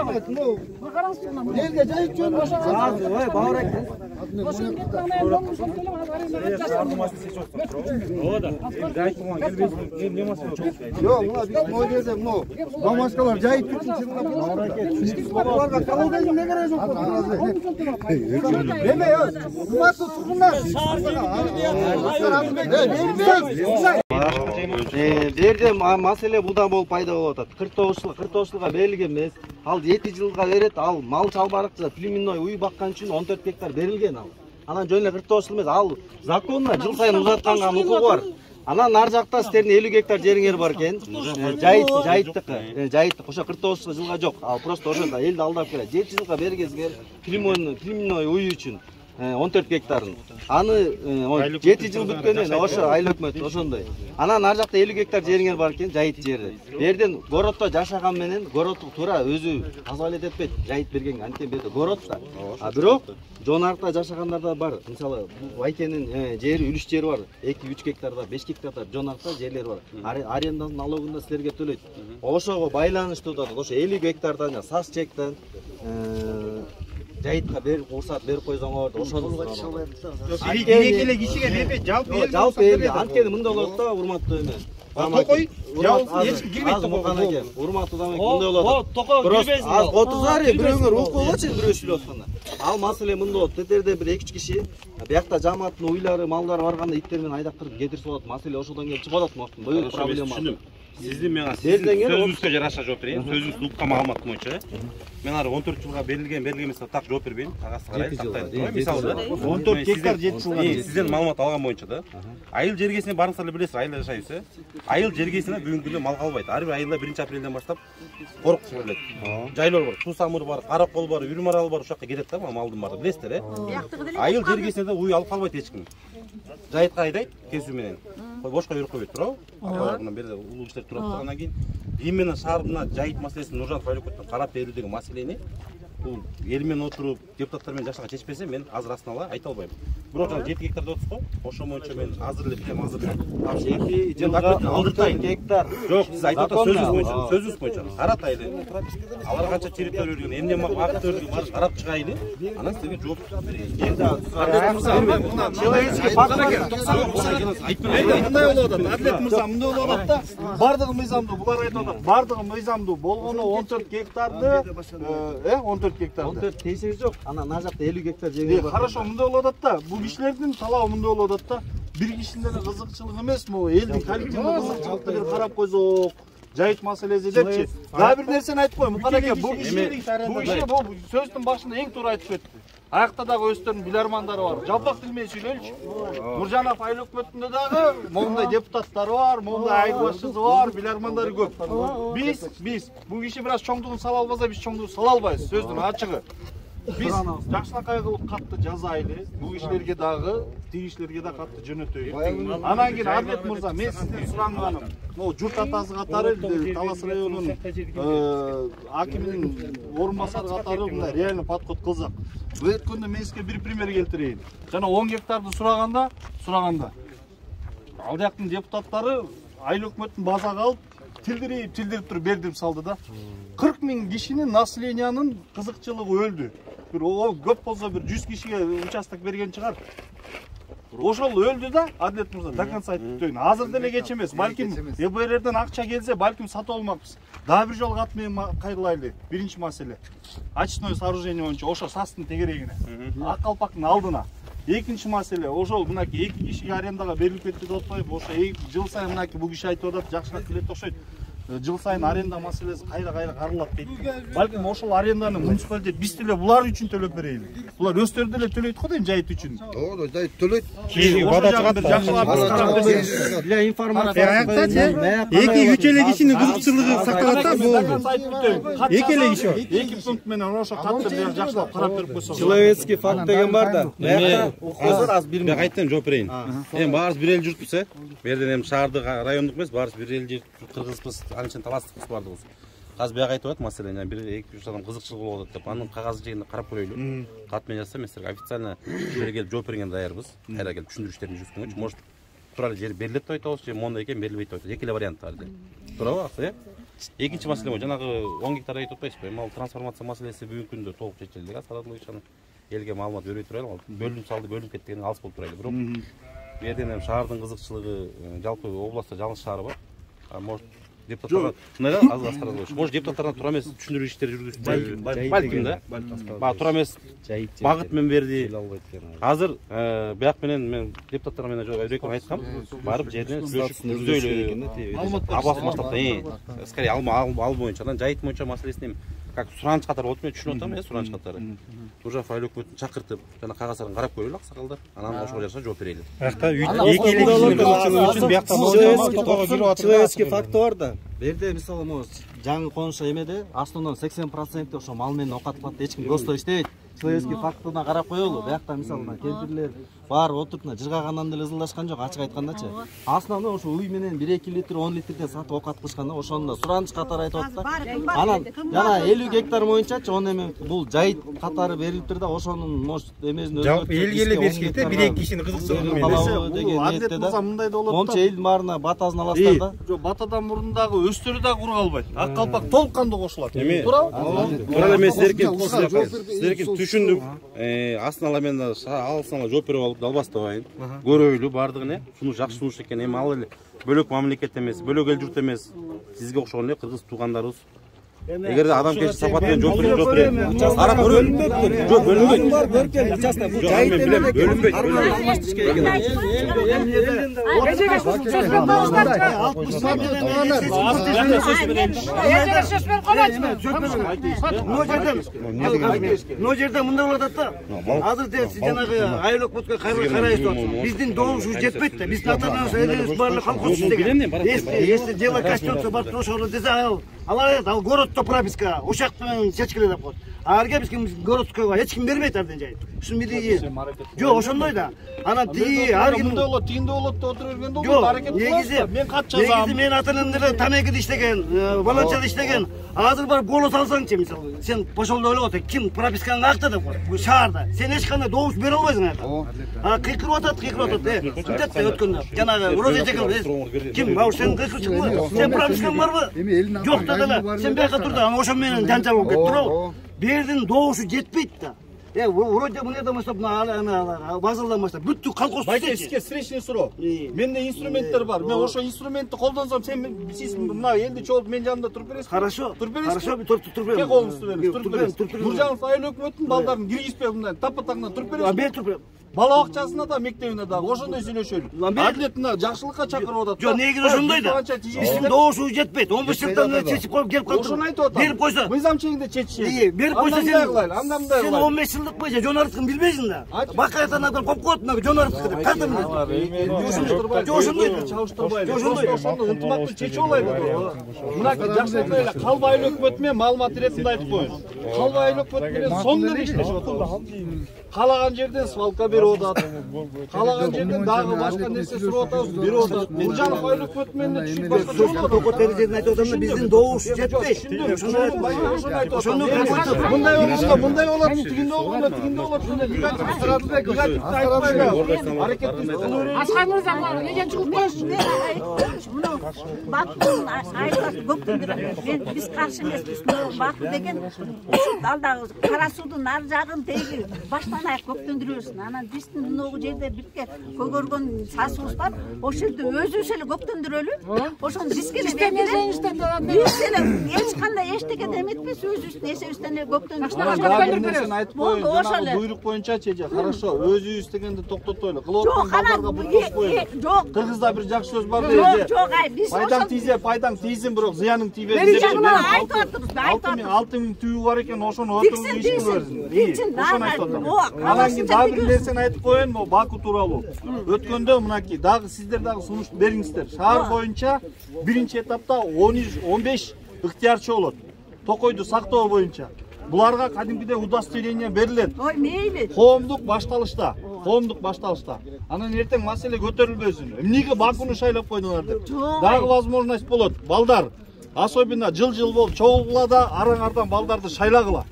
Элге жайыт жөн башка. ой бауырбайке Жок, мына биз могу жерде могу бамашкалар жайып турсун. Буларга калайдан эмне кереги жок. Эме, урматтуу тургундар. Жерде маселе будан болуп пайда болуп атат. 49 жылга берилген эмес. Ал 7 жылга берет. Ал мал чалбарыкчы племенной уй баккан үчүн 14 гектар берилген ал. Анан жөн эле 49 жыл эмес. Ал законно жыл сайын узатканга укугу бар. Анан ар жакта сиздердин 50 гектар жериңер бар экен. Жайыттык ошо 49 жылга жок. Ал просто ошондо элди алдап келет. 7 жылга бергенсиңер племенной уй үчүн 14 гектарын. Аны 7 жыл бүткөндөн ошо айыл өкмөт ошондой. Анан ар жакта 50 гектар жериңер бар экен, жайыт жери. Берден городдо жашаган менен городтук туура өзү позволить этпейт жайыт бергенге. Анткени бу городдо. А бирок жонарыкта жашагандар да бар. Мисалы Байкенин жери үлүш жери бар. 2-3 гектарда, 5 гектарда жонарыкта жерлер бар. Аренданын налогун да силерге төлөйт. Ошого байланыштуу да ошо 50 гектардан сас чектен жайытка берип уруксат берип койсоңор ошону эле кишиге бербейт, жалпы элге анткени мындай болот да, урматтуу эме. Токой жалпы эч ким кирбейт токойго. Урматтуу да мындай болот. Токой кирбейсиз. Az 30 бирөөңөр ук койгочу бирөө сүйлөп атканда. Ал маселе мындай болот. Тетерде бир 2-3 киши биякта жамааттын уйлары, малдары барганда иттер менен айдап туруп кетирип болот. Маселе ошодон келип чыгып атат. Бул проблема. Сиздин мен сөзүңүзгө жараша жооп берейин. Сөзүңүздү уккан маалымат боюнча. Мен ары 14 жылга берилген эмес так жооп бербейм. Кагазды карайын. Мисалы 14 гектар 7 жылга. Сизден маалымат алган боюнча да. Айыл жергесине барыңыздар эле билесиз, айылда жашайбыз, э. Айыл жергесине бүгүнкү күндө мал калбайт. Ар бир айылда 1-апрелден баштап корок чыгылат. Жайлар бар, суу самыр бар, каракол бар, үрмарал бар, ушакка кетет да малдын баары. Билесиздер, э. Айыл жергесине да уй алып калбайт эч ким. Жайытка айдайт кесүү менен. Бошко үйрөп койбойт, туурабы? Апаларынан бери улуу кишилер туруп тургандан кийин именно шаардына жайыт маселесин Нуржанов Айлыкбектен карап берүү деген маселени бул эл менен отуруп депутаттар менен жашага чечпесе мен азыр астына ала айта албайм. Бирок жана 7 гектар деп атсыз го. Ошо боюнча мен азыр эле билем, азыр эле. 2 жылга 6 гектар. Жок, сиз айтып атасыз сөзүңүз боюнча. Каратайлы. Алар канча территория берген, эмне багыт өргөн бар карап чыгайлы. Анан сизге жооп берейин. Человеческий фактор мындай болуп атат. Адлет мырза мындай болуп атат да. Бардыгы мыйзамдуу, булар айтып атат. Бардыгы мыйзамдуу болгону 14 гектарды, 14 гектар. 14 тейсең жок. Ана жакта 50 гектар жер бар. Хорошо, мындай болуп атат да. Бул кишилердин талабы мындай болуп атат да. Бир кишинин эле кызыкчылыгы эмес, могу элдин коллективдик кызыкчылыктарын карап койсок, жайыт маселеси депчи. Дагы бир нерсени айтып коеюн. Мукадаке, бул киши бул сөздүн башында эң туура айтып кетти. Аякта дагы өздөрүнүн билармандары бар. Жалпак тил менен сүйлөйлүчү. Нуржанов Айлыкбектин дагы моундай депутаттары бар, моундай айыл башчысы бар, билармандары көп. Биз бул киши бир аз чоңдугун сала албаса, биз чоңдугун сала албайбыз. Сөздүн ачыгы. Биз жакшынакай кылып катты жазайлы. Бул кишилерге дагы, тигишилерге да катты жөнөтөйлү. Анан кийин Адлет мырза, мен сизден сураганым, могу журт атасы катары Талас районунун акиминин орун басары катары мындай реально подход кылсак. Өткөндө мен сизге бир пример келтирейин. Жана 10 гектарды сураганда ал жактын депутаттары айыл өкмөттүн базага алып тилдирип туруп бердип салды да. 40 000 кишинин населениянын кызыкчылыгы өлдү. Бир көп болсо бир 100 кишиге участок берген чыгар. Ошол өлдү да, Адлет мырза до конца айтып өтөйүн. Азыр деле кеч эмес. Балким ЭБРден акча келсе, балким сатып алмакпыз. Дагы бир жолу кат менен кайрылайлы. Биринчи маселе. Очистное сооружение боюнча ошо САСтын тегерегине. Ак калпактын алдына. Экинчи маселе, ошол мынакей 2 кишиге арендага берилип кетти деп атпайбы? Ошо жыл сайын мынакей бул киши айтып атат, жакшыраак билет окшойт. Жыл сайын аренда маселеси кайра каралат дейт. Балким ошол аренданы муниципалитет биз деле булар үчүн төлөп берели. Булар өздөрү деле төлөйт го дейм жайыт үчүн. Ооба, жайыт төлөйт. Бада чыгат. Для информации. Эки үч эле кишинин кызыкчылыгы сакталат да болду. Эки эле киши бар. Эки пункт менен ошо катты бир жакшылап карап берип койсок. Человеческий факт деген бар да. Азыр аз бир мен кайттан жооп берейин. Эми баарыбыз бир эл журтпуз, э. Берден эми шаардык, райондук эмес, баарыбыз бир эл жер кыргызбыз. Анчын таластыкпыз бардыгыбыз. Азыр бияк айтып атат маселени, бир 2-3 адам кызыкчылыгы болуп атат деп. Анын кагазы жегинде карап көрөйлү. Кат менен жазса, мен силерге официально жерге келип жооп бергенге даярбыз. Кайра келип түшүндүрүштөрүн жүргүзгөнгө. Может, тууралуу жер берилет деп айтабыз, же моундай экен берилбейт деп айтабыз. Эки эле вариант бар эле. Туурабы, аксы, э? Экинчи маселе бул жанагы 10 гектар айтып атпайсызбы? Эми ал трансформация маселеси бүгүнкү күндө толук чечилди. Саратовичаны элге маалымат бербей турайлы. Бөлүнүп салды, бөлүнүп кетти деген алыс болуп турайлы. Бирок бу жерден эми шаардын кызыкчылыгы жалпы областта жалгыз шаар бар. Может депутаттар мындай да аз аскарат болуш. Может депутаттардан туура эмес түшүндүрүү иштери жүргүзүп балким да. Бага туура эмес багыт менен берди. Азыр бияк менен мен депутаттар менен жок айткам. Барып жерден сүйлөшүп абасы баштап скорее ал боюнча жайыт боюнча маселесин как сураныч катары болуп мен түшүнүп атам, сураныч катары. Нуржанов Айлыкбектин чакыртып, жана кагаздарын карап көрөлү аксакалдар. Анан ошого жараша жооп берели. Биякта эки эле кишинин кызыкчылыгы үчүн биякта человеческий факт бар да. Берде мисалы могу жаңы конуша эмеде основном 80% ошо мал менен окат кылат, эч ким досто иштебейт. Человеческий фактына карап коелу. Биякта мисалы кемпирлер бар отуруп жыргагандан деле ызылдашкан жок, ачык айткандачы. Основной ошо уй менен 1-2 литр, 10 литрден сатып окат кылышканда ошону сураныч катары айтып атат да. Анан жана 50 гектар боюнчачы оны эми бул жайыт катары берилиптир да, ошонун может эмесин өзү. Жалпы элге эле бериш керек да, 1-2 кишинин кызыкчылыгы менен. Деген Адлет мырза мындай да болот да. Монча элдин баарына батасын аласыздар да. Жок, батадан мурун дагы өздөрү дагы куруп албайт. Ак калпак толук кандуу кошулат. Туурабы? Туура эмес, силерге түшүндүм. Астына ала мен алсына ала жооп берип алып албастабайын. Көрөйлү бардыгын, шуну жакшы сунуш экен. Эми ал эле бөлөк мамлекет эмес, бөлөк эл журт эмес. Сизге окшогон эле кыргыз туугандарыбыз. Эгерде адам кеши сапат менен жооп берет. Карап көрөбүз. Жок, бөлүнбөйт. Жок, мен билем, бөлүнбөйт. Мына жерде мындай болуп атат да. Азыр сиз жанагы айыл өкмөткө карайсыз. Биздин добуш жетпейт да. Биздин ата-анабыз элибиз баардык колхоз иштеген. Если дело коснется барып ошол десе ал городто прописка ушакты менен чечкиле деп коет. Арга биз городкого эч ким бербейт арден жай. Ушун бири. Жок, ошондой да. Анан тиги ар ким мындай болот, тигинде болот деп отура бергенде ол аракет кыласыздар. Мен кат жазам. Негизи мен ата-энем деле тамекиде иштеген, волонтерде иштеген. Азыр барып голос алсаңчы, мисалы, сен ошолдо ойлоп атат, ким прописканы акта деп коет. Бул шаарда. Сен эч кандай добуш бере албайсың анда. Кыйкырып атат. Сүнтет өткөндө. Жанагы Роза эжекел. Ким? Бауыр сен кыйкырып чыкпы. Сен пропискаң барбы? Жок да деле. Сен бияка тур да, ошо менен жанжал болуп кетти туурабы? Бердин добушу жетпейт да. Вроде мындан баштап базардан баштап бүттү колхоз Байке сизге встречный суроо. Менде инструменттер бар. Мен ошо инструментти колдонсом, сиз мына элди чогулуп мен жанымда туруп бересиз. Хорошо. Туруп бересиз. Хорошо, туруп берем. Кек колуңузду бериңиз, туруп бересиз. Нуржанов айыл өкмөттүн балдарын киргизбей мындай тапа-таңдан туруп бересиз. Мен туруп берем. Бала бакчасына да, мектебине да ошондой сүйлөшөлү. Адилетине жакшылыкка чакырып атат. Жок, негизи ошондой да. Биздин добушу жетпейт. 15 жылдан чечип коюп келип калды. Ошону айтып атам. Берип койсо. Мыйзам чегинде чечишет. Берип койсо сен 15 жылдык бойча жон арыскын билбейсиң да. Бакаятан адам коюп коет, мына жон арыскы деп. Карта билет. Ошондой. Ошондой. Ошондой ынтымактуу чечип алайлы. Мына жакшылыкта эле Калба айыл өкмөтү менен маалымат иретинде айтып коеюн. Калба айыл өкмөтү менен сонун эле иштешип атабыз. Каалаган жерден свалка берип атат. Каалаган жерден дагы башка нерсе сурап атабыз, берип атат. Нуржанов айыл өкмөтү менен түшүп башка жок болот. Токот терезеден айтып атам да, биздин добуш жетпейт. Ошону айтып. Мындай болот, тигинде болот, негативди айтпайбы. Аракетти кылуу керек. Аскар мырза, неден чыгып коюш? Мына бактын айыласы көктүндүрөт. Биз каршы эмеспиз. Бакты деген алдагы кара суудун ар жагын теги баштан аяк көктөндүрөбүз. Анан биздин мынагу жерде бирке көгөргөн сасыбыз бар. Ошол жерде өзүбүз эле көктөндүрөлү. Ошону бизге эле биз эле эч кандай эчтеке деметпиз, өзүбүздүн эсебибизден эле көктөндүрөбүз. Айтып коеюн, жанагы буйрук боюнча чеже. Хорошо, өзүбүз дегенди токтотойлу. Кылып аткан балдарга буртос коеюн. Жок. Кыргызда бир жакшы сөз бар дейт. Жок, биз пайдаң тийсе, пайдаң тийсин, бирок зыяның тийбесин деп. Айтып атабыз, айтып атабыз. 6000 түйү бар экен, ошону отуруп иш кылып Ошону айтып атам. Анан кийин дагы бир нерсени айтып коеюн, могу Баку тууралуу. Өткөндө мынакей дагы сиздер дагы сунуш бериңиздер. Шаар боюнча биринчи этапта 15 ыктыярчы болот. Токойду сактоо боюнча. Буларга кадимкидей удостоверение берилет. Ой, мейли. Коомдук башталышта. Анан эртең маселе көтөрүлбөсүн. Эмнеге Бакуну шайлап койдуңар деп. Дагы возможность болот. Балдар, особенно жыл болуп чогулгула араңардан балдарды шайлагыла.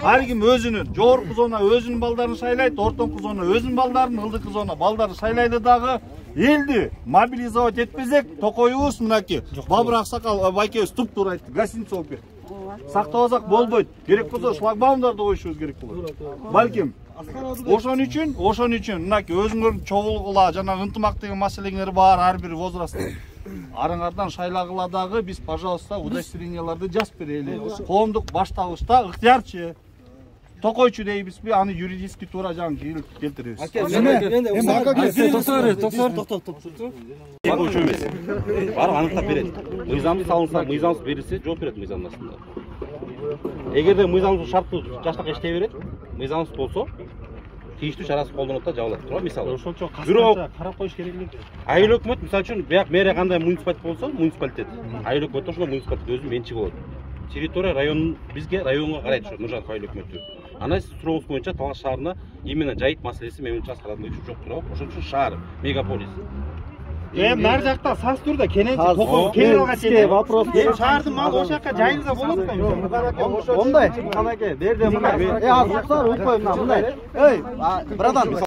Ар ким өзүнүн жогорку зона өзүнүн балдарын шайлайт, ортоңку зона өзүнүн балдарын, ылдыкы зона балдарды шайлайды дагы. Элди мобилизовать этпесек, токоюбуз мынакей. Бабыр Аксакал байкебиз туп-туура айтты. Гостиница болуп кетти. Сактабасак болбойт. Керек болсо шлагбаумдарды коюшубуз керек болот. Балким ошон үчүн мынакей өзүңөр чогулгула, жана ынтымак деген маселеңер бар ар бир возрастта. Араңардан шайлагыла дагы биз, пожалуйста, удостоверенияларды жазып берели. Коомдук башталышта ыктыярчы токойчу дейбизби, аны юридически туура жаңы келтиребиз. Токойчу эмес. Барып аныктап берет. Мыйзам салынса, мыйзам берилсе, жооп берет мыйзамдын астында. Эгерде мыйзам шарттуу жаштакка иштей берет, мыйзам болсо, тийиштүү чарасы колдонот да жабылат. Туура мисалы. Ошончо касканча карап коюш керек эле. Айыл өкмөт мисалы үчүн бияк мэрия кандай муниципалитет болсо, муниципалитет. Айыл өкмөт ошол муниципалитет өзүнүн менчиги болот. Территория районун бизге районго карайт ушу Нуржанов айыл өкмөтү. Анан сиз сурооңуз боюнча Талас шаарына именно жайыт маселеси менимче аскарадын жок туурабы? Ошон үчүн шаар, мегаполис. Нар жакта сас турда кененчи токой кенелга чейин вопрос. Шаардын малы ошол жакка жайылса болот го? Ондай, канаке, берде мындай. Азыр уксар, укпой мындай. Эй, брадан,